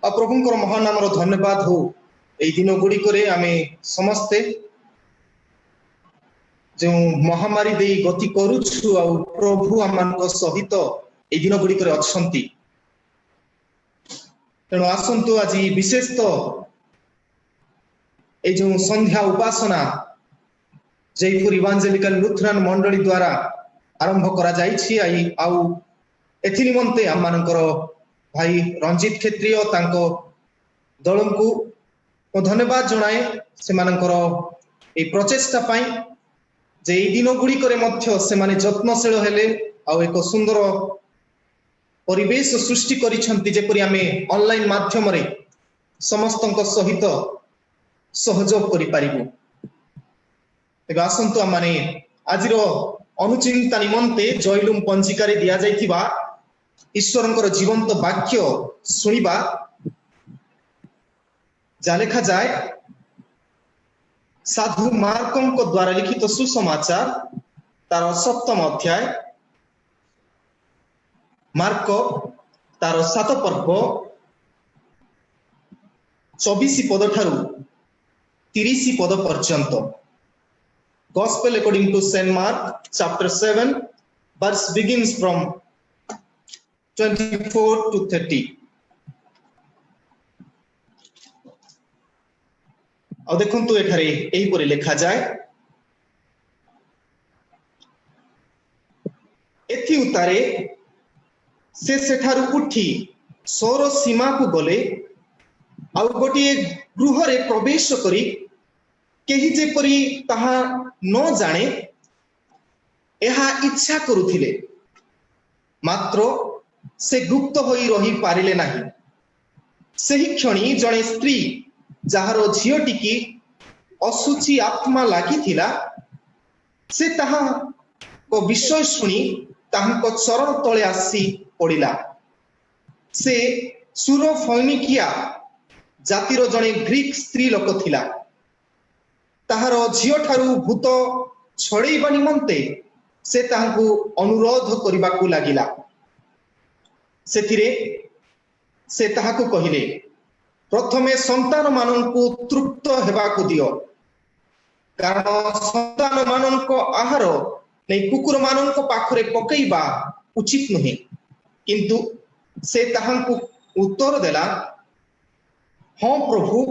आ प्रभुंकर महान नाम धन्यवाद हो दिन गुड़िक आम समस्ते जो महामारी दे गति करुछु आ प्रभु आम सहित ए दिन गुड़िक अच्छा तेणु आसतु आज विशेष तो ये जो संध्या उपासना जयपुर इवांजेलिकल लुथरान मंडली द्वारा आरंभ करा जायछि आउ एथि निमंते आम मानकर भाई रंजित क्षेत्रीय तांको दल को धन्यवाद जनाए से मानकर ए प्रचेष्टा पाई जे ए दिन गुड़िक से माने जत्नशील हेले आउ एक सुंदर परिवेश सृष्टि करिसंती जेपरि आमे ऑनलाइन माध्यम रे समस्तक सहित सहयोग करि पारिबु। तेबे आसंतु आमाने आजिरो अनुचिंता निमंते जयलुम पंजिकारे दिया जाइथिबा ईश्वरंकर जीवंत वाक्य सुनिबा जा लेखा जाए साधु मार्कों द्वारा लिखित सुसमाचार तार 7 अध्याय मार्क तार 7 पर्व 24 पद ठारू 30 पद पर्यंत। Gospel according to Saint Mark chapter 7 verse begins from 24 to 30। और देखंतु एठारे एही परि लिखा जाए एथि उतारे से सेठारु उठी सौर सीमा को गले आउ गोटे गृह रे प्रवेश करी केही जेपरि ताहा न जाने एहा इच्छा करुथिले मात्र से गुप्त होई रही पारिले नाही। सही क्षणी जणे स्त्री जहारो झियोटी की असुची आत्मा लागी थिला से ताहा को विषय सुनी ताहाको चरण तले आसी पड़िला। से सुरो फैनिकिया जातिर जणे ग्रीक स्त्री लोक थिला। ताहार झियो ठारू भूत छड़ेइबा निमंते से ताहाकू अनुरोध करिबाकू लागिला। सेथिरे से ताहाकू कहिले प्रथमे संतान माननकू तृप्त हेबाकू दियो कारण संतान माननको आहार नै कुकुर माननको पाखरे पकैबा उचित नहे। किंतु से ताहाकू उत्तर देला हाँ प्रभु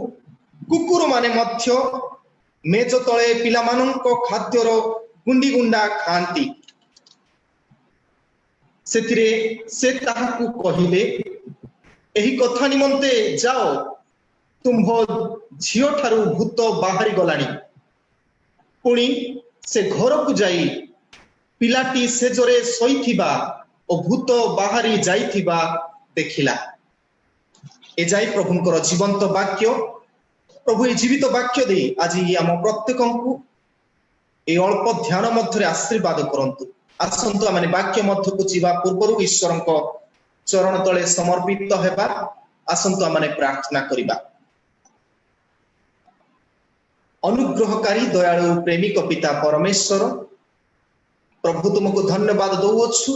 कुकुर माने मध्य मेज तले पिला माननको खाद्यर गुंडी गुंडा खांती। सेथिरे से ताहाकू कहिले एही कथा निमंते जाओ तुम झियो ठारू भूत बाहरी गलानी। पुणी से घर को जाई पिलाटी सेजरे सोईथिबा और भूत बाहरी जाइथिबा देखिला। ए जाई प्रभुंकर जीवंत वाक्य। प्रभु ए जीवित वाक्य दे आज आम प्रत्येकଙ୍କୁ ए अल्प ध्यान मध्य आशीर्वाद करंतु। आसंतु आमे वाक्य मध्य को जीवा पूर्व ईश्वरଙ୍କ चरण तले समर्पित हेबा। आसंतु आमे प्रार्थना करिबा। अनुग्रहकारी दयालु प्रेमिक पिता परमेश्वर प्रभु तुमको धन्यवाद दउछु।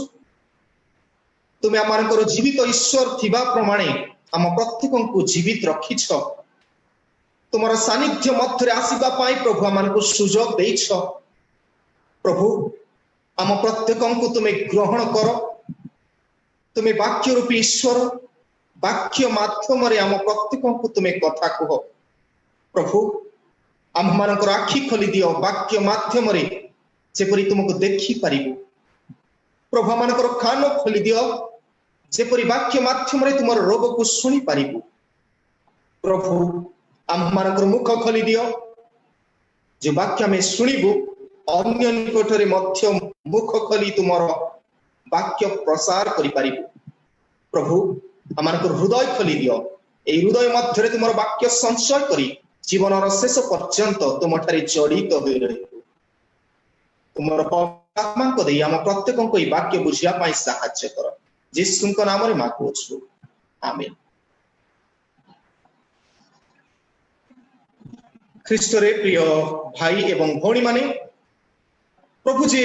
तुमे आमानकर जीवित ईश्वर थिबा प्रमाणे आम प्रत्येकଙ୍କୁ जीवित रखिछ। तुमर सानिध्य मध्य आसीबा पाई प्रभु आमानको सुजोग देइछ। प्रभु आम प्रत्येकଙ୍କୁ तुमे ग्रहण कर। तुमे वाक्य रूपी ईश्वर वाक्य माध्यम रे आम प्रत्येकଙ୍କୁ तुमे कथा कह। प्रभु आम मानकर आखि खोली दियो वाक्य माध्यम रे जेपरि तुमको देखि पारिबु। प्रभु आमानकर कान खोली दियो जेपरि वाक्य माध्यम रे तुमर रोग को सुनी पारिबु। प्रभु आम मानकर मुख खोली दियो जे वाक्य में सुनिबु अन्य निकट रे मध्य मुख खोली तुमर वाक्य प्रसार करि पारिबु। प्रभु आमानकर हृदय खोली दियो ए हृदय मध्य रे तुमर वाक्य संचय करी जीवन शेष पर्यंत तुम ठारे जड़ित हो रहिबु। तुमर आत्मा को दे आम प्रत्येकଙ୍କୁ ए वाक्य बुझिया पाई सहायता कर। यीशुଙ୍କ नाम रे मागुछु आमेन। ख्रीष्ट रे प्रिय भाई एवं भौणी माने प्रभु जी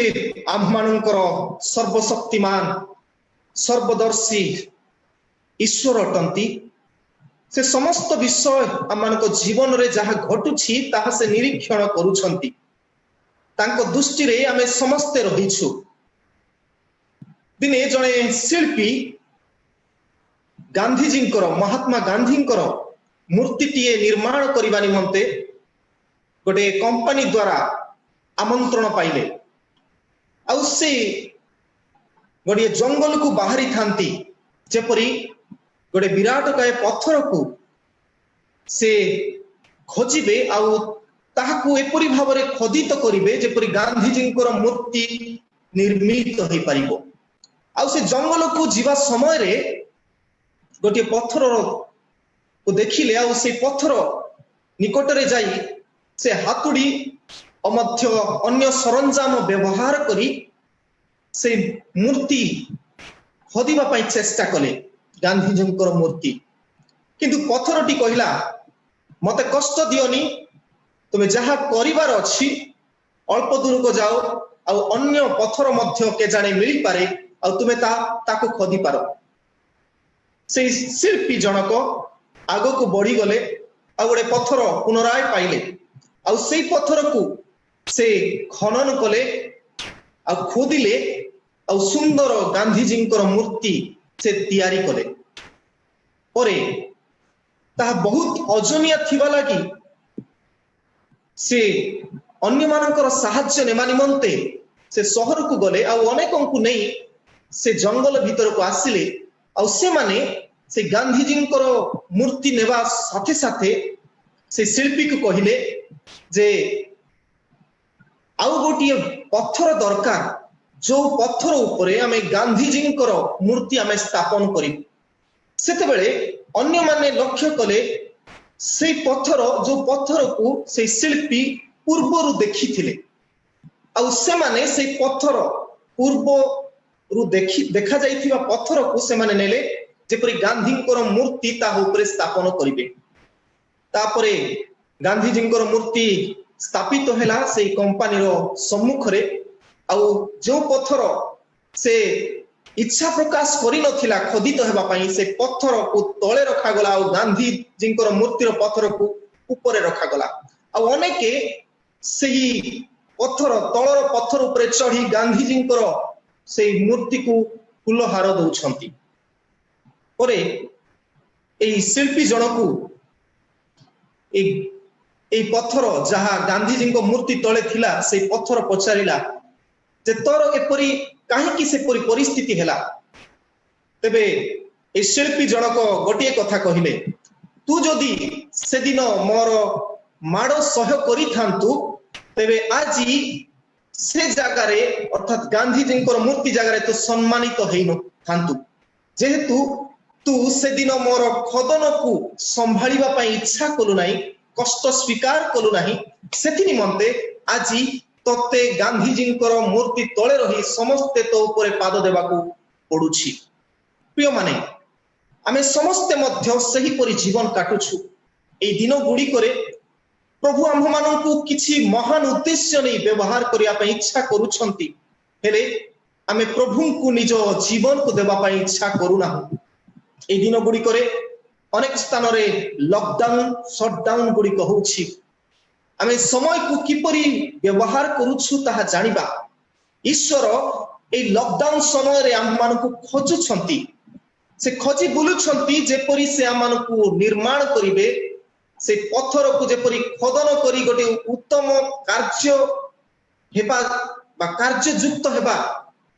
आम मानकर सर्वशक्तिमान सर्वदर्शी ईश्वर अटंती। से समस्त विषय आमको जीवन रे जहाँ घटुछि ताहा से निरीक्षण करूछंती तांको दृष्टि रे आमे समस्ते रहिछु। दिने जणे शिल्पी गांधीजी महात्मा गांधी मूर्तिटीए निर्माण करने निमंते गोटे कंपनी द्वारा आमंत्रण पाइले आउ से गोटे जंगल को बाहरी थांती जेपरी गोटे विराट काय पत्थर को से खोजिबे आउ ताहाकू एपरी भाव में खोदित करिवे जेपरी गांधीजी मूर्ति निर्मित हो पारिबो। आउ से जंगल को जीवा समय रे गोटे पत्थर को देखिले आउ से पत्थर निकट रे जाई से हातुड़ी अमध्य अन्य सरंजाम व्यवहार करी से मूर्ति खोदिबा पई चेष्टा कले गांधीजी मूर्ति। किंतु पत्थरटी कहला मते कष्ट दियोनी तुम्हें जहाँ करिवार अछि अल्प दूर को जाओ आउ अन्य पत्थर मध्य के जाने मिल पारे आउ तुम्हें ताको खोदी पारो। से शिल्पी जनक आग को बढ़ी गले आ गोटे पत्थर पुनराय पाइले आउ से पत्थर को से खनन कले आ खोदिले आ सुंदर गांधीजी मूर्ति से तैयारी कले। परे ताहा बहुत ओजनिया थिबा लागी से अन्य मानकर साहाय्य नेमा निमंते से शहर को गले आ अनेकों को नहीं से जंगल भीतर को आसिले आ से माने से गांधीजी मूर्ति नेवा साथे साथे से शिल्पी को कहिले जे आउ गोटे पत्थर दरकार जो पत्थर उपरे आमे गांधीजी मूर्ति आमे स्थापन करी। सेते बेले अन्य माने लक्ष्य कले से पत्थर जो पत्थर को से शिल्पी पूर्वरु देखी थिले आ से माने से पत्थर पूर्वरु देखा जाइथिबा पत्थर को से माने नेले जेपरि गांधी मूर्ति ता उपरे स्थापन करिवे। तापरे गांधीजी मूर्ति स्थापित हैला से कंपनी रो सम्मुख रे आउ जो पत्थर से इच्छा प्रकाश करि नथिला खोदित हेबा पई से पत्थर को तळे रखा गला आउ गांधीजी मूर्ति रो पत्थर को ऊपर रखा गला आउ अनेके सेही पत्थर तळर पत्थर ऊपर चढ़ी गांधीजी से मूर्ति को फूलहार दउछंती। परे एई शिल्पी जनकू ए पत्थर जहाँ गांधीजी मूर्ति तले थिला से पत्थर पचारिला जे तोर एपरी कहीं से परिस्थिति हैला। तेबे ए शिल्पी जनक गोटे कथा कहिले तू जदि से दिन मोर माड़ सह करि थांतु तेबे आज से जगह रे अर्थात गांधीजी मूर्ति जगह रे तो सम्मानित हेइ न थांतु जेहेतु तू से दिन मोर खदन को संभाळिबा पई इच्छा कलु नाही कष्ट स्वीकार कलु नाही सेथि निमंते आज तोते गांधीजी मूर्ति तले रही समस्ते तो ऊपर पाद देवा पड़ुछि। प्रिय माने आमे समस्ते मध्य सही परि जीवन काटुछु ए दिन गुडी करे प्रभु आम माननकु किछि महान उद्देश्य नहीं व्यवहार करिया पई इच्छा करूछंती हेले आमे प्रभु को निज जीवन को देवा पई इच्छा करूना। ए दिन गुडी करे अनेक स्थान रे लॉकडाउन शटडाउन गुडी कहउछि आमे समय को किपरि व्यवहार करूछु ताहा जानिबा। ईश्वर ए लॉकडाउन समय रे आम मानकु खोजुछंती से खोजी बुलुछंती जेपरि से आम मानकु निर्माण करिवे से पत्थर को जेपरि खोदन करी गोटे उत्तम कार्य हेबा बा कार्य युक्त हेबा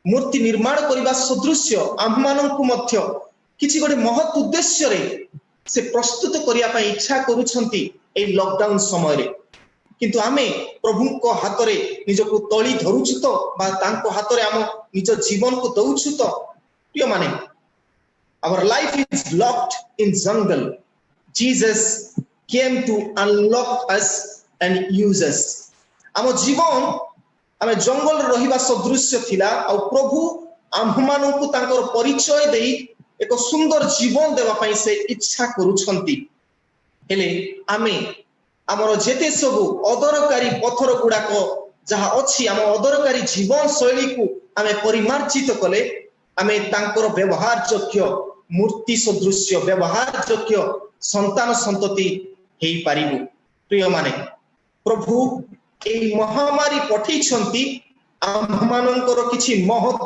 मूर्ति निर्माण करिबा सदृश्य आम मानकु मध्य किछि गोटे महत् उद्देश्य रे से प्रस्तुत करिया पई इच्छा करूछंती ए लॉकडाउन समय रे। किंतु आमे प्रभु को हाथ रे निज को तली धरुछु तो बा तांको हाथ रे आम निज जीवन को दउछु तो प्रिय माने our life is locked in jungle Jesus came to unlock us and use us. आम जीवन आमे जंगल रहिबा सदृश्य थिला आ प्रभु आम मानकु तांकर परिचय देई एक सुंदर जीवन देवा पई से इच्छा करूछंती हेले आमे आमर जेते सब अदरकारी पत्थर गुड़ाक जहाँ अच्छी आम अदरकारी जीवन शैली को आमे परिमार्जित कले आमे तांकर व्यवहार योग्य मूर्ति सदृश्य व्यवहार योग्य संतान संतति हे पारिबु। प्रिय माने प्रभु ए महामारी पठै छंती आम मानकर किछि महत्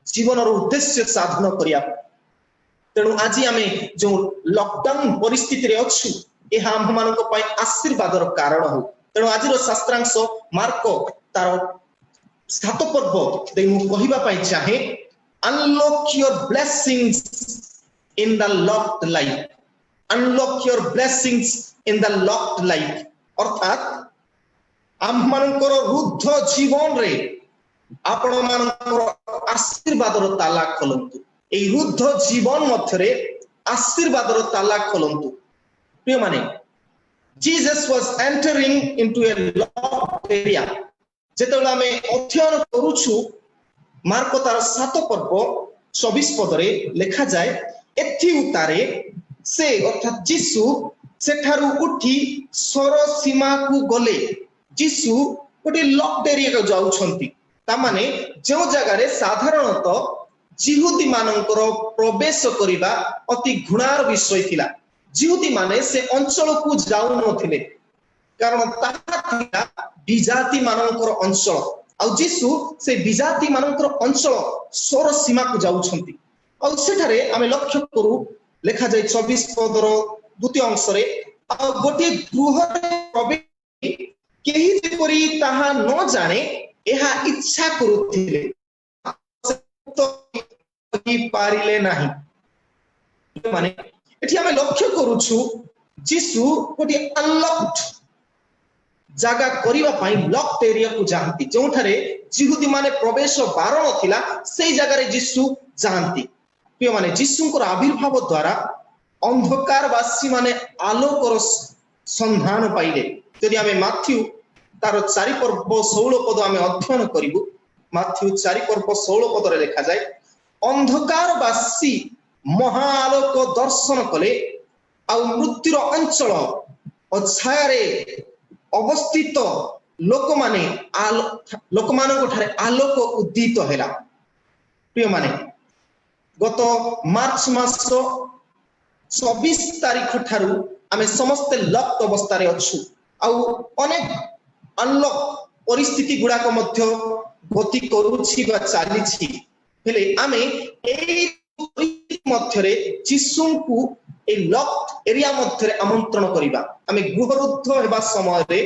जीवन उद्देश्य साधन करिया। तेणु आज आमे जो लॉकडाउन परिस्थिति रे अछु एहा आम मानक पय आशीर्वादर कारण हो। तेणु आज शास्त्रांश मार्क तार 7 पर्व दे मु कहिबा पय चाहे unlock your blessings in the locked life. Unlock your blessings in the locked life अर्थात आम मानकर रुद्ध जीवन रे आपण मानकर आशीर्वादर ताला खोलंतु। ए रुद्ध जीवन मध्यरे आशीर्वादर ताला खोलंतु। प्रिय माने Jesus was entering into a locked area. जेतेबेला आमे अध्ययन करूछु मार्क तार 7 पर्व 24 पद रे लिखा जाय एथि उतारे से अर्थात जीसु सेठारु उठी सर सीमा को गले। जीसु गोटे लॉक्ड एरिया को जाउछंती तामाने जो जगह रे साधारणतः जिहुदी मानकर प्रवेश करिबा अति घृणार विषय थिला। जिहुदी माने से अंचल को जाउ नथिले कारण ताहा थिला विजाति मानकर अंचल। आ जीसु से विजाति मानकर अंचल सोर सीमा को जाउछंती। आ सेठारे आमे लक्ष्य करू लेखा जाय 24 पदर द्वितीय अंश रे आ गोटे गृह रे प्रवेश केही जेपरि ताहा न जाने एहा इच्छा करुथिले पारिले नाही। माने एठी हमें लक्ष्य करूछु जीसु गोटे अनलॉक्ड जागा करिवा पई लॉक्ड एरिया को जानती जोठारे जिहुदी माने प्रवेश बारण थिला सेई जागा रे जीसु जानती। प्रिय माने जीसुंकर आविर्भाव द्वारा अंधकारवासी माने आलोकर संधान पाइले। यदि हमें माथ्यू तार 4 पर्व 16 पद आमे अध्ययन करिबु। माथ्यू 4 पर्व 16 पद रे लिखा जाय अंधकारवासी महाआलोक दर्शन कले आ मृत्युर अंचल और छाया रे अवस्थित लोक माने लोक मानक ठारे आलोक उदित हैला। प्रिय माने गत मार्च मास 24 तारिख ठारू आमे समस्त लॉक अवस्था रे अछु। आ अनेक अनलॉक परिस्थिति गुड़ाक मध्य गति करूछि बा चालीछि हेले आमे एई मध्यरे जीसुंकु ए लॉक्ड एरिया मध्यरे आमंत्रण करिबा। आमे गृहरुद्ध हेबा समय रे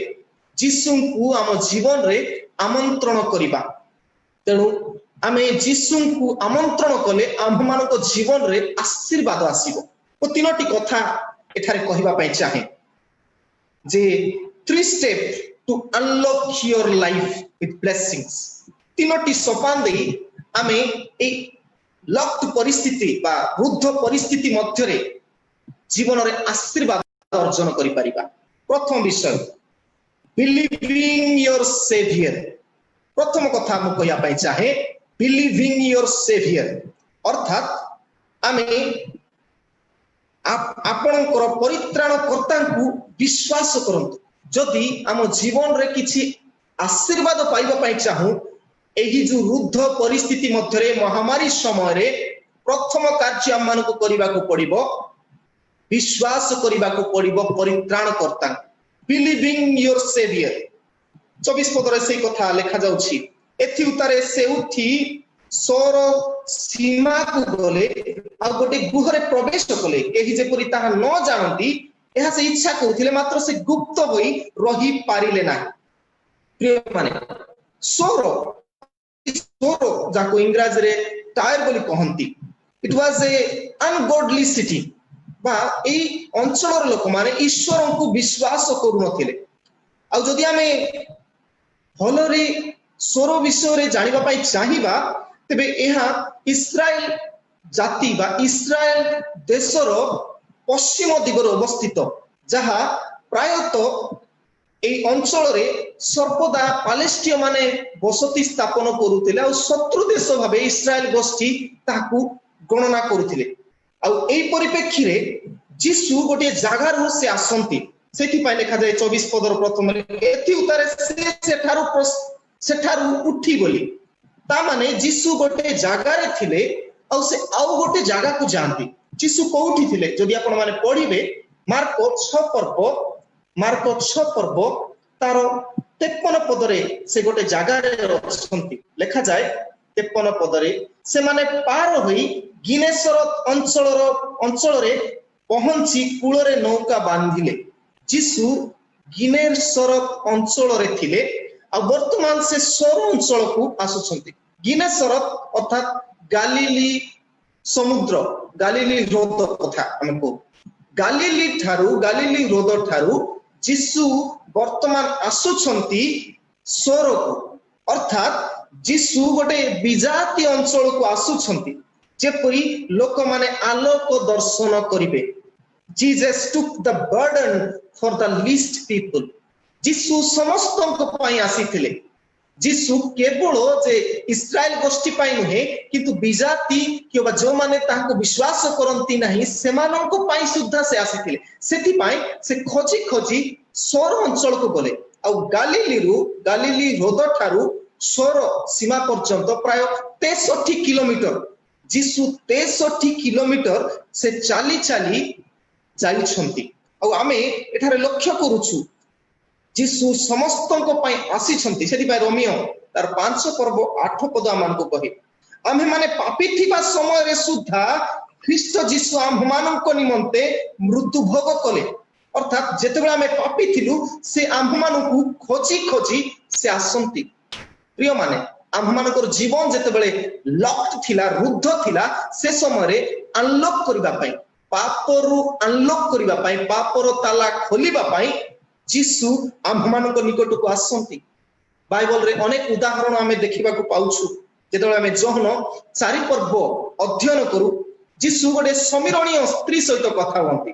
जीसुंकु आम जीवन रे आमंत्रण करिबा। तेणु आमे जीसुंकु आमंत्रण कले आम मानक जीवन रे आशीर्वाद आसीबो। ओ तीनोटी कथा एठारे कहिबा पय चाहे जे 3 step to unlock your life with blessings। तीनोटी सोपान दे आमे ए लॉक्ड परिस्थिति बा रुद्ध परिस्थिति मध्यरे जीवन रे आशीर्वाद अर्जन करि परिबा। प्रथम विषय बिलीविंग योर सेवियर। प्रथम कथा मु कहिया पय चाहे बिलीविंग योर सेवियर अर्थात आमे आपणकर परित्राणकर्ता को विश्वास करंतु। जदि आम जीवन रे किछि आशीर्वाद पाइबा पय चाहू एही जो रुद्ध परिस्थिति मध्यरे महामारी समय रे प्रथम कार्य आम मानको करिबा को पड़िबो विश्वास करिबा को पड़िबो परित्राणकर्ता। बिलीविंग योर सेवियर 24 पद रे सेही कथा लिखा जाउछि एथि उतारे से उठी सोर सीमा को गले आ गोटे गृह रे प्रवेश कले। केही जेपरि ताहा न जानती एहा से इच्छा करुथिले मात्र से गुप्त होई रही पारिले ना। प्रिय माने सोरो जाको इंग्रजी रे टायर बोली कहंती। It was a ungodly city बा ए अंचलर लोक माने ईश्वर को विश्वास करू नथिले। आ जदि हमें भलरे सोरो विषय रे जानिबा पई चाहिबा तेबे एहा इस्राएल जाति बा इस्राएल देशर पश्चिम दिगरे अवस्थित जहा प्रायतः ए अंचल रे सर्वदा पालेस्टीन माने बसति स्थापन करुथिले आ शत्रु देश भाबे इस्राएल गोष्ठी ताकू गणना करुथिले। आ एई परिप्रेक्षी रे जीसु गोटे जागा रु से आसंती सेठी पाइ लिखा जाय 24 पदर प्रथम एथि उतारे सेठारु उठी बोली ता माने जीसु गोटे जागा रे थिले आ से आउ गोटे जागा को जानती। जीसु कोठी थिले जदि आपण माने पढिबे ମାର୍କ 6 पर्व तार 53 पदरे से गोटे जगार अछंती लेखा जाए 53 पदरे से माने पार होई गिनेसरत अंचल रे पहुंची कूल रे नौका बांधिले। जीसु गिनेसरत अंचल रे थिले आ वर्तमान से सोर अंचल को आसुछंती। गिनेसरत अर्थात गालिली समुद्र गालिली हृद कथा हमको गालिली हृद ठारू जीसु वर्तमान आसुछंती सोर को अर्थात जीसु गोटे विजाति अंचल को आसुछंती जेपरी लोक माने आलोक दर्शन करिवे। Jesus took the burden for the least people. जीसु समस्त पई आसीथिले। जीसु केवल जे इस्राएल गोष्ठी पाई नुहे किंतु विजाति किबा जो माने ताको विश्वास करंती नाही सेमाननको पाई सुद्धा से आसीथिले। सेति पाई से खोजी खोजी सोर अंचल को गले आ गालिली हृद ठारू सोर सीमा पर्यंत प्राय 63 किलोमीटर जीसु 63 किलोमीटर से चाली चाली जाइछंती। आ आमे एठारे लक्ष्य करूछु जीसु समस्त आसी रोमियो तार 5 पर्व 8 पद आम को कहे आमे माने पापी थिबा समय रे सुद्धा ख्रीष्ट जीसु आम मानक निमंते मृत्यु भोग कले। अर्थात जेतेबेले आमे पापी थिलु से आम मानकु खोजी खोजी से आसंती। प्रिय माने आम मानकर जीवन जेतेबेले लॉक्ड थिला रुद्ध थिला से समय रे अनलॉक करिबा पई पापरु अनलॉक करिबा पई पापर ताला खोलिबा पई जीसु आम्भमानक निकट को आसंती। बाइबल रे अनेक उदाहरण आमे देखिबा को पाउछु। जेतेबेले आमे जोहन 4 पर्व अध्ययन करू जीसु गोटे समीरणीय स्त्री सहित कथा होंती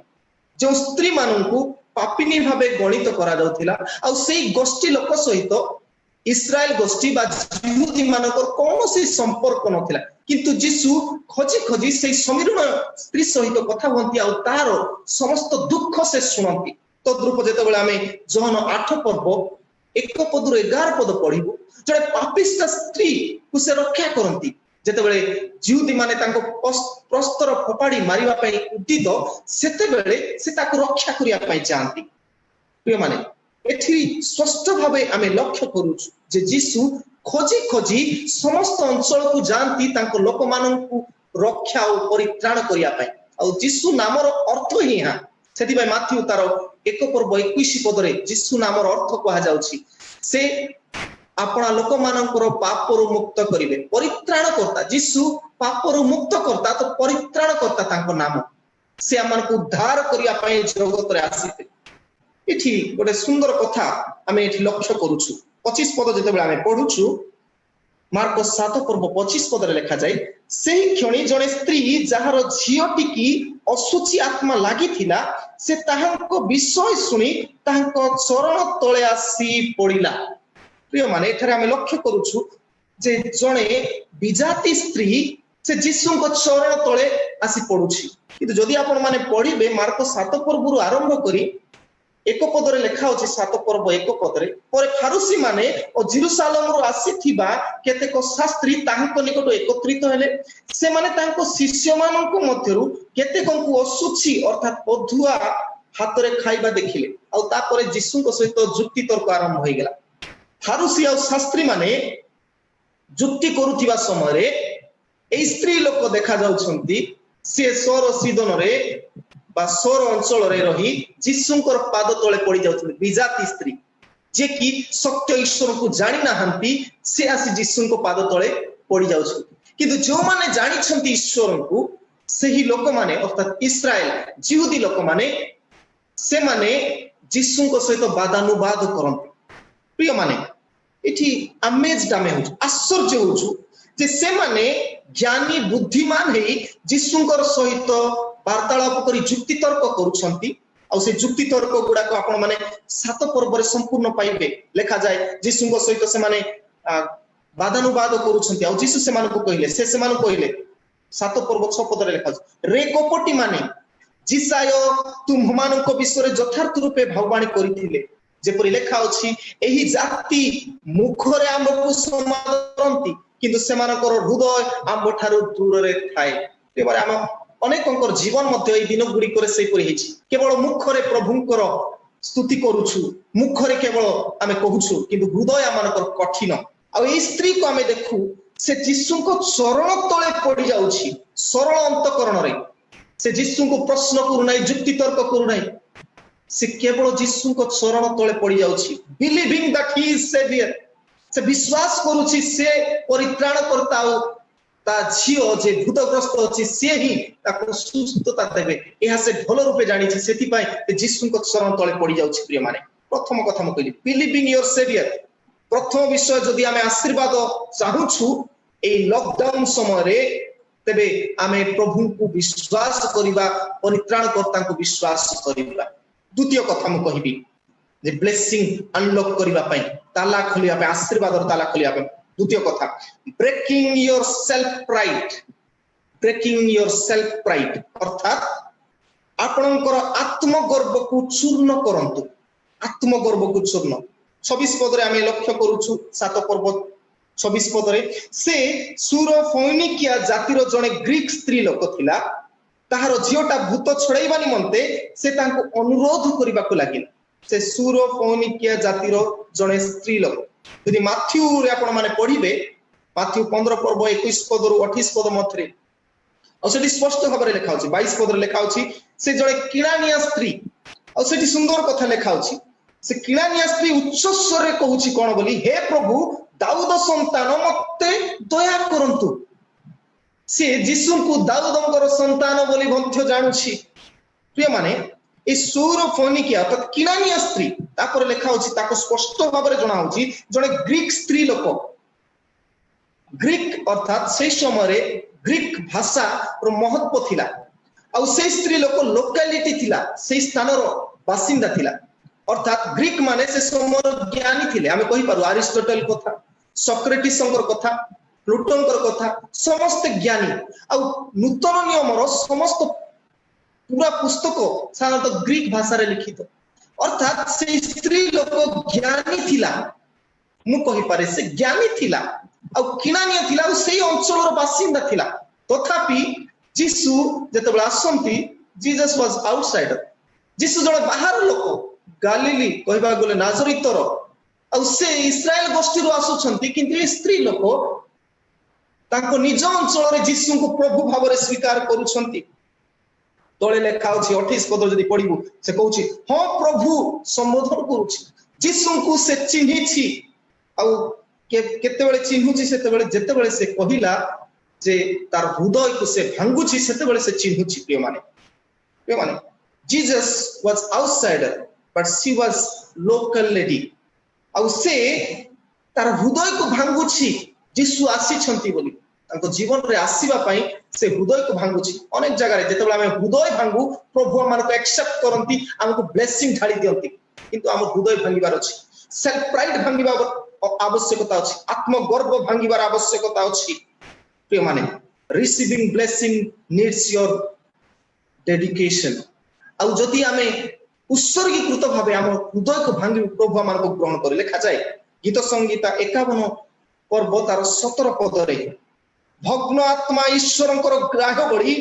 जो स्त्री माननकु पापिनी भाबे गणित करा जाउथिला आ सेई गोष्ठी लोक सहित इस्राएल गोष्ठी बा यहूदी मानकर कोनोसी संपर्क नथिला किंतु जीसु खोजी खोजी सेई समीरणीय स्त्री सहित कथा होंती आ तार समस्त दुख से सुनंती। तद्रूप जेतेबेले आमे जोहन 8 पर्व 1 पदरु 11 पद पढिबु जड़े पापिष्ट स्त्री को से रक्षा करंती। जेतेबेले यहूदी माने तांको प्रस्तर फोपाड़ी मारिबा पई उद्दित सेतेबेले से ताको रक्षा करिया पई चाहंती। प्रिय माने एठी स्पष्ट भाबे आमे लक्ष्य करूछु जे जीसु खोजी खोजी समस्त अंचल को जानती तांको लोक माननकु रक्षा और परित्राण करिया पई आ जीसु नामर अर्थ ही हा सेति भाई माथ्यू तार 1 पर्व 21 पदरे जीसु नामर अर्थ कहा जाउछि से आपना लोक मानकर पापरु मुक्त करिवे परित्राण करता। जीसु पापरु मुक्त करता तो परित्राण करता तांको नाम से हमन को उद्धार करिया पई जगत रे आसीते। एठी गोटे सुंदर कथा आमे एठी लक्ष्य करूछु। 25 पद जेतेबेले आमे पढुछु मार्क 7 पर्व 25 पदरे लिखा जाय सेही क्षणी जणे स्त्री जहार झियोटी की असुची आत्मा लागि थिला से ताहांको विषय सुनी ताहांको चरण तळे आसी पडिला। प्रिय माने एठारे आमे लक्ष्य करूछु जे जणे विजाति स्त्री से जीसुको चरण तळे आसी पडुछि किंतु जदि आपण माने पढिबे मार्क 7 पर्वरु आरंभ करी 1 पदरे लिखा होछि 7 पर्व 1 पदरे पर फारूसी माने ओ जेरूसालेम रु आसी थिबा केतेक शास्त्री ताहांको निकट एकत्रित हेले से माने ताहांको शिष्य माननको मध्यरु केतेकंकु असुची अर्थात पधुआ हातरे खाइबा देखिले आ तापरे जीसुको सहित जुक्ति तर्क आरंभ होई गेला। फारूसी आ शास्त्री माने जुक्ति करूथिबा समय रे ए स्त्री लोक देखा जाउछंती से सोर सीदन रे बा सोर अंचल रे रही जीसुंकर पाद तळे पड़ी जाउछंती विजाति स्त्री जे कि सत्य ईश्वर को जानि नाहंती से आसी जीसुंको पाद तळे पड़ी जाउछंती किंतु जो माने जानि छंती ईश्वर को सेही लोक माने अर्थात इस्राएल यहूदी लोक माने से माने जीसुंको सहित वादानुवाद करंती। प्रिय माने इठी अमेज्ड आमे हो आश्चर्य होछु जे से माने ज्ञानी बुद्धिमान हेई जीसुंकर सहित वार्तालाप करी जुक्ति तर्क करूछंती आ से जुक्ति तर्क गुडा को आपण माने 7 पर्व रे संपूर्ण पाइबे लिखा जाय जीसुंको सहित से माने वादानुवाद करूछंती आ जीसु से मानको कहिले से मानको कहिले 7 पर्व 6 पद रे लिखा रे कपटी माने जीसायो तुम मानको विषय रे यथार्थ रूपे भगवानी करिथिले जेपरि लेखा अछि एही जाति मुखरे आम्बको समादरंती किंतु सेमानकर हृदय आम्ब ठारू दूर रे थाए। एबारे हम अनेकंकर जीवन मध्य एई दिन गुडी करे सेई परि हेछि केवल मुखरे प्रभुंकर स्तुति करूछु मुखरे केवल आमे कहूछु किंतु हृदय आमानकर कठिन आ एई स्त्री को आमे देखु से जीसु को चरण तळे पड़ी जाउछि सरल अंतकरण रे से जीसु को प्रश्न करू नै युक्ति तर्क करू नै से केवल जीसु को चरण तळे पड़ी जाउछि believing that he is saviour से विश्वास करूछि से परित्राण करता ता झियो जे भूतग्रस्त अछि से ही ताको सुस्थता देबे एहा से भल रूपे जानि छि सेति पय जीसु को चरण तळे पड़ी जाउछि प्रिय माने प्रथम कथा म कहली बिलीविंग योर सेवियर प्रथम विषय जदि आमे आशीर्वाद चाहूछु ए लॉकडाउन समय रे तबे आमे प्रभु को विश्वास करिबा परित्राण कर्ता को विश्वास करिबा द्वितीय कथा म कहबी जे ब्लेसिंग अनलॉक करिबा पय ताला खोलिया पे आशीर्वाद और ताला खोलिया पे द्वितीय कथा ब्रेकिंग योर सेल्फ प्राइड अर्थात आपणकर आत्मगर्व को चूर्ण करंतु आत्मगर्व को चूर्ण 26 पद रे आमे लक्ष्य करूछु 7 पर्वत 26 पद रे से सुरोफोनिकिया जातिर जने ग्रीक स्त्री लोक थिला ताहार झियोटा भूत छड़ाइबा निमंते से तांको अनुरोध करिबा को लागिला से सुरोफोनिकिया जातिर जने स्त्री लोक यदि माथ्यू रे आपण माने पढिबे माथ्यू 15 पर्व 21 पद रु 28 पद मथरे और सेठी स्पष्ट भाव रे लिखा होछि 22 पद रे लिखा होछि से जने किणानिया स्त्री और सेठी सुंदर कथा लिखा होछि से किणानिया स्त्री उच्च स्वर रे कहूछि कोन बोली हे प्रभु दाऊद संतान मते दया करंतु से जीसु को दाऊदंकर संतान बोली बंध्य जानुछि प्रिय माने ए सुरोफोनिकिया तो किणानिया स्त्री तापर लिखा होछि ताको स्पष्ट भाव रे जणा होछि जने ग्रीक स्त्री लोक ग्रीक अर्थात से समय रे ग्रीक भाषा रो महत्व थिला आ से स्त्री लोक लोकालिटी थिला से स्थान रो बासिंदा थिला अर्थात ग्रीक माने से समय ज्ञानी थिले हमें कहि पारु अरिस्टोटल कथा सॉक्रेटिस कथा प्लूटोंकर कथा समस्त ज्ञानी आ नूतन नियम रो समस्त पूरा पुस्तक साधारणतः ग्रीक भाषा रे लिखित अर्थात से स्त्री लोक ज्ञानी थिला मु कहि पारे से ज्ञानी थिला आ किणानिया थिला आ सेही अंचल रो बासिंदा थिला तथापि जीसु जेतबेला आसंती जीसस वाज आउटसाइडर जीसु जणे बाहर लोक गालिली कहबा गले नाजरीतर आ से इस्राएल गोष्ठी रो आसुछंती किंतु ए स्त्री लोक ताको निज अंचल रे जीसु को प्रभु भाव रे स्वीकार करूछंती तळे लेखा अछि 28 पद जदि पढिबु से कहूछि हां प्रभु संबोधन करूछि जीसु को से चिन्हिछि आ केते बेले चिन्हुछि सेते बेले जेते बेले से कहिला जे तार हृदय को से भांगुछि सेते बेले से चिन्हुछि प्रिय माने Jesus was outsider but she was local lady आ से तार हृदय को भांगुछि जीसु आसी छंती बोली ताको जीवन रे आसीबा पई से हृदय को भांगुछि अनेक जगह रे जेतेबेला हम हृदय भांगु प्रभु हमन को एक्सेप्ट करंती हमको ब्लेसिंग ढाली दियंती किंतु हम हृदय भांगिबार अछि सेल्फ प्राइड भांगिबा आवश्यकता अछि आत्मगर्व भांगिबार आवश्यकता अछि प्रिय माने receiving blessing needs your dedication आ जदि हमें उत्सर्गीकृत भावे हम हृदय को भांगी प्रभु हमन को ग्रहण करे लिखा जाय गीत संगीता 51 पर्व तार 17 पद रे भग्न आत्मा ईश्वरंकर ग्राह बढी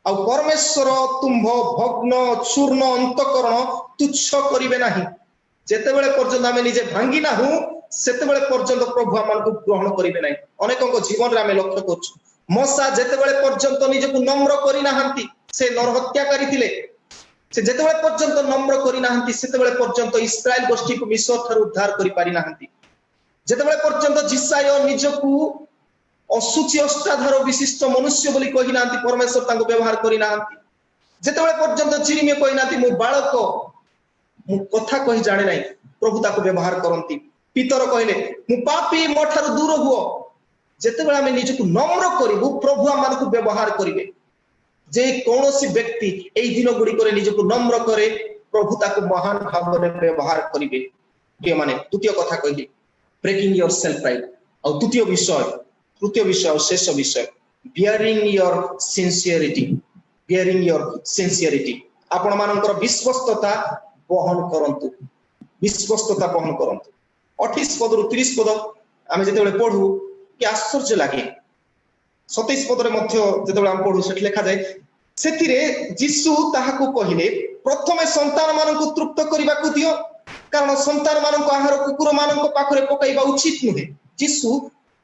आ परमेश्वर तुम्भ भग्न चूर्ण अंतकरण तुच्छ करिवे नाही जेते बेले पर्यंत आमे निजे भांगी ना हूं सेते बेले पर्यंत प्रभु हमन को ग्रहण करिवे नाही अनेकक जीवन रे आमे लक्ष्य करछु मोसा जेते बेले पर्यंत निजे को नम्र करि नाहंती से नरहत्याकारी थिले से जेते बेले पर्यंत नम्र करि नाहंती सेते बेले पर्यंत इस्राएल गोष्ठी को मिस्र थार उद्धार करि पारि नाहंती जेते बेले पर्यंत जिसाय निजकू असुचि अष्टाधार विशिष्ट मनुष्य बोली कहि नांती परमेश्वर तांको व्यवहार करि नांती जेतेबेले पर्यंत चिरिमे कहि नांती मु बालक मु कथा कहि जाने नाही प्रभु ताको व्यवहार करंती पितर कहले मु पापी मोठार दूर हुओ जेतेबेले हम निजकू नम्र करिवु प्रभु हमन को व्यवहार करिवे जे कोनोसी व्यक्ति एई दिन गुडी करे निजकू नम्र करे प्रभु ताको महान भाव रे व्यवहार करिवे के माने द्वितीय कथा कहि ब्रेकिंग योर सेल्फ प्राइड और तृतीय विषय और शेष विषय बियरिंग योर सिंसियरिटी आपण मानकर विश्वस्तता बहन करंतु 28 पद रु 30 पद आमे जेतेबेले पढू कि आश्चर्य लागे 27 पदरे मध्य जेतेबेले हम पढु सेठ लेखा जाय सेथिरे यीशु ताहाकू कहिले प्रथमे संतान मानकू तृप्त करिबाकू दियो कारण संतान मानक आहार कुकुर मानक पाखरे पकाइबा उचित नुहे। यीशु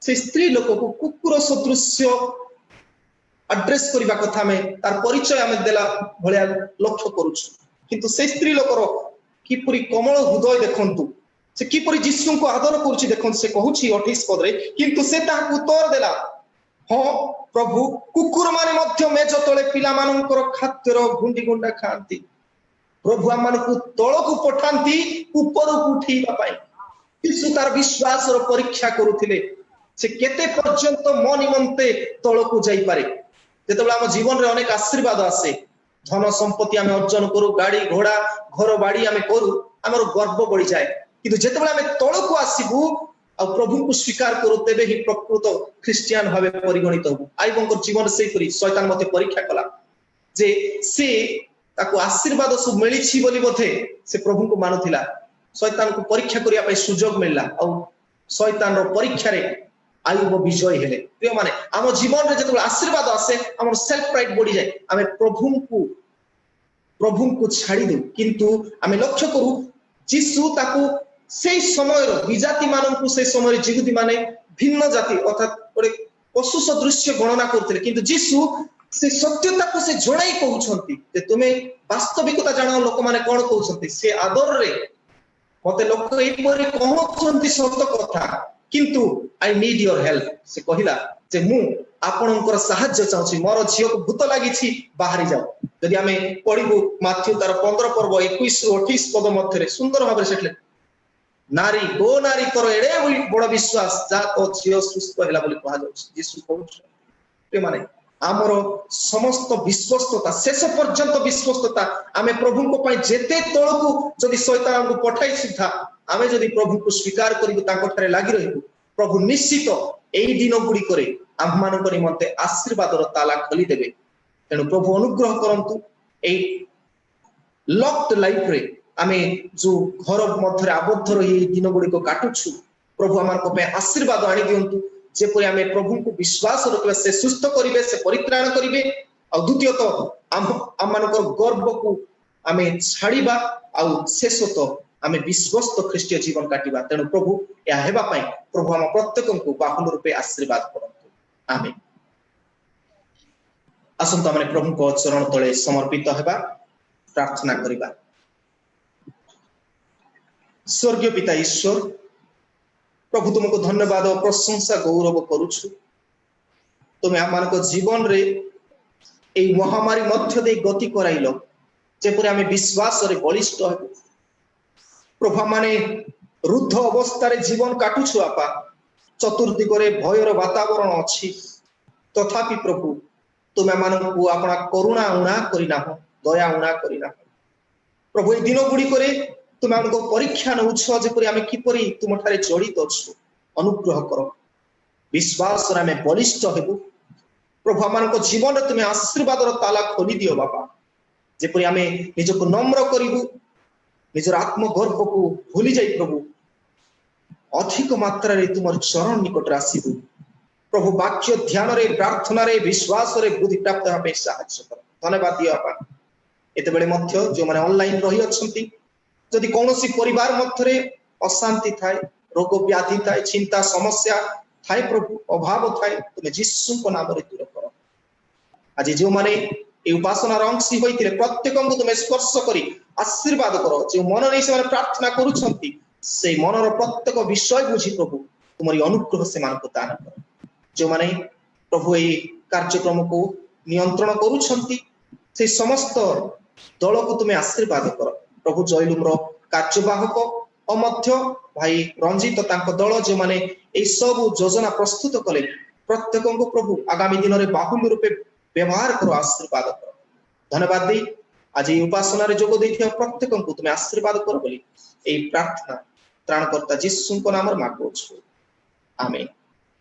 से स्त्री लोक को कुकुर सदृश्य एड्रेस करिबा कथा में तार परिचय आमे देला भलिया लक्ष्य करूछु किंतु से स्त्री लोकर किपरि कमल हृदय देखंतु से किपरि यीशु को आदर करूछि देखंतु से कहूछि 28 पदरे किंतु से ताहाकू उत्तर देला हाँ प्रभु कुकुर माने मध्य मेज तले पिला मानकर खाद्यर गुंडी गुंडा खांती प्रभु आम मानकू तलकू पठांती ऊपर को उठेबा पाई। यीशु तार विश्वास रो परीक्षा करूथिले से केते पर्यंत मो निमंते तलकू जाई पारे। जेतेबेला हम जीवन रे अनेक आशीर्वाद आसे धन संपत्ति आमे अर्जन करू गाड़ी घोड़ा घर बाड़ी आमे करू हमर गर्व बढ़ी जाए किंतु जेतेबेला आमे तलकू आसीबू आ प्रभु को स्वीकार करू तेबे ही प्रकृत ख्रिस्टियान भावे परिगणित होबू। आइबंकर जीवन से करी शैतान मते परीक्षा कला जे से ताको आशीर्वाद सब मिली छी बोली बोथे से प्रभु को मानुथिला शैतान को परीक्षा करिया पय सुजोग मिलला आ शैतान रो परीक्षा रे आयुब विजय हेले। प्रिय माने हम जीवन रे जतबे आशीर्वाद आसे हमर सेल्फ प्राइड बढ़ी जाए हमें प्रभु को छाड़ी दे किंतु हमें लक्ष्य करू यीशु ताको से समय विजाति मानक से समय जिहुदी माने भिन्न जाति अर्थात गोटे पशु सदृश्य गणना करते किंतु यीशु से सत्यता को से जणाई कहउछंती जे तुमे वास्तविकता जानो लोक माने कोन कहउछंती से आदर रे मते लोक एपरे कहउछंती सत्य कथा किंतु आई नीड योर हेल्प से कहिला जे मु आपनकर सहायता चाहूछी मोर झियो को भूत लागि छी बाहरी जाओ। यदि हमें पढिबु माथ्यू तार 15 पर्व 21 रो 28 पद मध्यरे सुंदर भाबरे सेटले नारी गो नारी तोर एडे बड़ विश्वास जा तो झियो सुस्थ हैला बोली कहा जाउछ। यीशु कहउछ के माने आमर समस्त विश्वस्तता शेष पर्यंत विश्वस्तता आमे प्रभु को पाई जेते तळकू जदि शैतान हमको पठाई सुधा आमे जदि प्रभु को स्वीकार करिबु ताको ठारे लागि रहिबु प्रभु निश्चित एई दिन गुडी करे आम मानक निमंते आशीर्वादर ताला खोली देबे। तेनु प्रभु अनुग्रह करंतु एई लॉक्ड लाइफ रे आमे जो घर मध्यरे आबद्ध रही दिन गुडी को काटुछु प्रभु आमान को पे आशीर्वाद आनी दियंतु जेपरि आमे प्रभु को विश्वास रखले से सुस्थ करिवे से परित्राण करिवे और द्वितीय तो आम मानकर गर्व को आमे छाड़ीबा और शेष तो आमे विश्वस्त ख्रीष्टीय जीवन काटिबा। तेनु प्रभु या हेबा पई प्रभु हम प्रत्येक को बाहुल रूपे आशीर्वाद करंतु आमेन। असंत माने प्रभु को चरण तले समर्पित हेबा प्रार्थना करिबा। स्वर्गीय पिता ईश्वर प्रभु तुमको धन्यवाद और प्रशंसा गौरव करूछु तुम्हें आम जीवन रे ए महामारी मध्य दे गति कराइल जेपरि आमे विश्वास रे बलिष्ठ हेबु प्रभु माने रुद्ध अवस्था रे जीवन काटुछु आपा चतुर्दिगरे भयर वातावरण अछि तथापि प्रभु तुम्हें मानकु आपना करुणा उणा करिना हो दया उणा करिना प्रभु ए दिन गुडी करे तुम हमको परीक्षा नौछ जेपरि आमे किपरि तुम ठारे जड़ित अछु अनुग्रह करो विश्वास रे आमे बलिष्ठ हेबु प्रभु हमनको जीवन रे तुम आशीर्वाद रो ताला खोली दियो बाबा जेपरि आमे निजको नम्र करिबु निजर आत्म गर्व को भूली जाई प्रभु अधिक मात्रा रे तुमर चरण निकट आसीबु प्रभु वाक्य ध्यान रे प्रार्थना रे विश्वास रे बुद्धि प्राप्त होबे सहायता कर धन्यवाद दियो बाबा। एते बेले मध्य जो माने ऑनलाइन रही अछंती जदि कौनसी परिवार मध्य अशांति थाए रोग व्याधि थाए चिंता समस्या थाए प्रभु अभाव थाए तुम्हें यीशु को नाम रे दूर करो। आज जो माने ए उपासना अंशी होइतिले प्रत्येक को तुम्हें स्पर्श करी आशीर्वाद करो जो मन नहीं से प्रार्थना करूछंती से मनर प्रत्येक विषय बुझी प्रभु तुम्हारी अनुग्रह से मान को दान करो। जो माने प्रभु ए कार्यक्रम को नियंत्रण करूछंती से समस्त दल को तुम्हें आशीर्वाद करो प्रभु जयलुमर कार्यवाहक अमध्य भाई रंजित तांको दल जो माने ए सब योजना प्रस्तुत कले प्रत्येक को प्रभु आगामी दिन रे बाहुल्य रूपे व्यवहार करो आशीर्वाद करो धन्यवाद दे आज उपासना रे जोग देथिया प्रत्येक को तुम्हें आशीर्वाद करो बोली ए प्रार्थना त्राणकर्ता यीशु को नाम रे मांगो छु आमेन।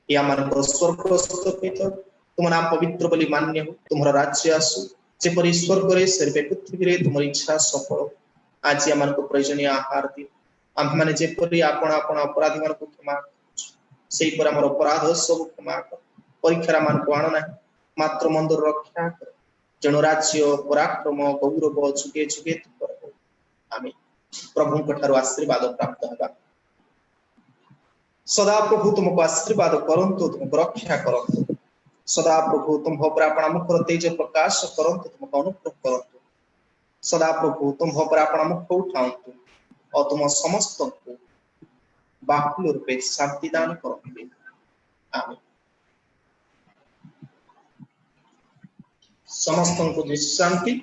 या मानक स्वर्गस्थ पिता तुम नाम पवित्र बोली मान्य हो तुम्हारा राज्य आसु जेपरि स्वर्ग रे सर्वे पृथ्वी रे तुम इच्छा सफल आज आम को प्रयोजनीय आहार दि आम माने जेपरि आपण आपण अपराधी मान को क्षमा सेही पर हमर अपराध सब क्षमा कर परीक्षा मान को आण ना मात्र मंदिर रक्षा कर जन राज्य पराक्रम गौरव जुगे जुगे आमे प्रभु ठार आशीर्वाद प्राप्त होगा सदा प्रभु तुमको आशीर्वाद करंतु तुमको रक्षा करंतु सदा प्रभु तुम पर अपना मुखर तेज प्रकाश करंतु तुमको अनुग्रह करंतु सदा प्रभु तुम पर अपना मुख उठाऊंतु और तुम समस्त को बाहुल रूपे शांति दान करंतु आमीन समस्त को शांति